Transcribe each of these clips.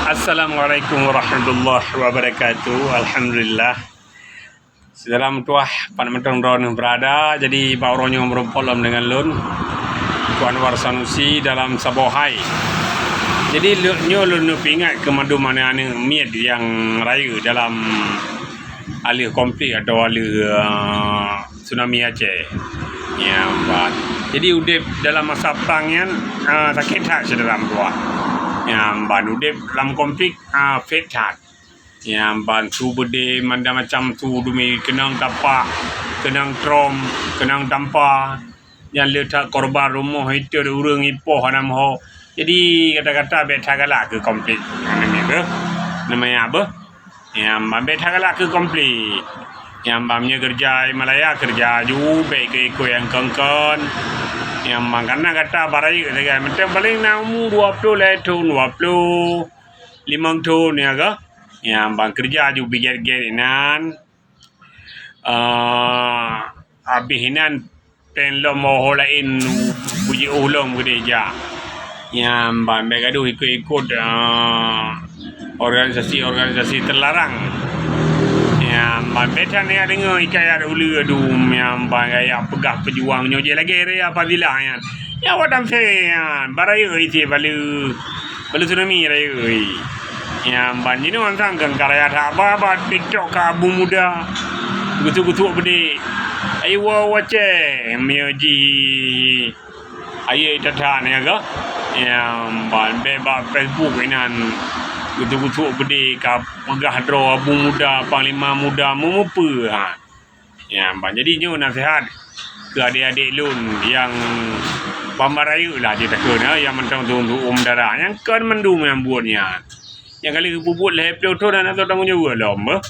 Assalamualaikum warahmatullahi wabarakatuh. Alhamdulillah. Dalam tuah pan mentong ron berada jadi bauronyo merumpolom dengan lun Tuan War Sanusi dalam Sabohai. Jadi nyo lun pingat ke madu mana ane miat yang raya dalam alih konflik atau alih tsunami Aceh. Ya, Pak. Jadi udip dalam masa perang yang sakit hak dalam tuah. Yang ban udip dalam konflik fet hat yang ban tu berde manda macam tu demi kenang tapak kenang trom kenang tampa yang letak korban rumah itu urang ipoh nam ho. Jadi kata-kata betagala ke konflik namanya apa yang betagala ke konflik yang bamnya kerja Malaya kerja ju baik ke iko yang kengkon yang makana kata barai dengan macam paling namu 20 tahun 25 tahun ya ke yang bang kerja ju biget-getinan abihinan pen lo mo lain puji ulung gereja yang bang begadu ikut organisasi terlarang yang betan ni ada dengar ikayat ulu adum yang bangaya pegah pejuangnya je lagi area apabila yang ya wadam saya baraya iti balu tsunami raya yang banjir orang sangkang karya tak apa TikTok ka abu muda gutu-gutu bede ayo wace mioji ayo tata ni aga yang ban beba Facebook inan gutu-gutu bede ka pegah dro abu muda panglima muda memupa ya ban jadi nyo nasihat ke adik-adik lun yang pamarayu lah dia takut yang mentang tu darah yang kan mendum yang buatnya yang kali bubut leh peloton dan atau tanggung jawab lomba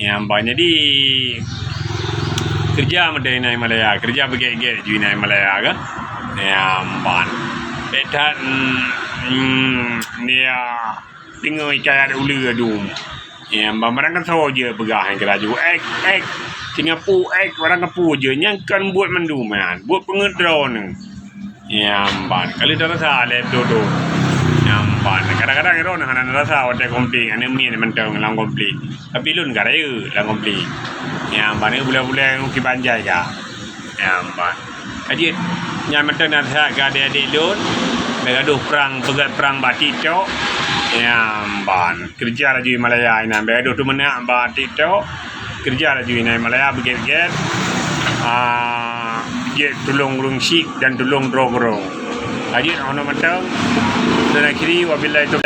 yang ban jadi kerja medai Malaya kerja beget-get ju nai Malaya ke yang ban betan dia tinggal ikayat ulu adum yang barang kan saja pegah yang keraju Singapura barang kepu je yang kan buat menduman buat pengedron yang ban kali dah rasa laptop tu yang ban kadang-kadang iron hanan rasa ada komplit ane mi mentang lang komplit tapi lun gak raya lang komplit yang ban ni bulan-bulan ki banjai ka yang ban jadi yang mentang rasa ke adik-adik lun bergaduh perang pegat perang batik tok yang ban kerja laju Malaya ina bergaduh tu menak batik tok kerja laju ina Malaya beget-get get tulung rungsik dan tulung drogrong. Hadir ono mentang dan akhiri wabillahi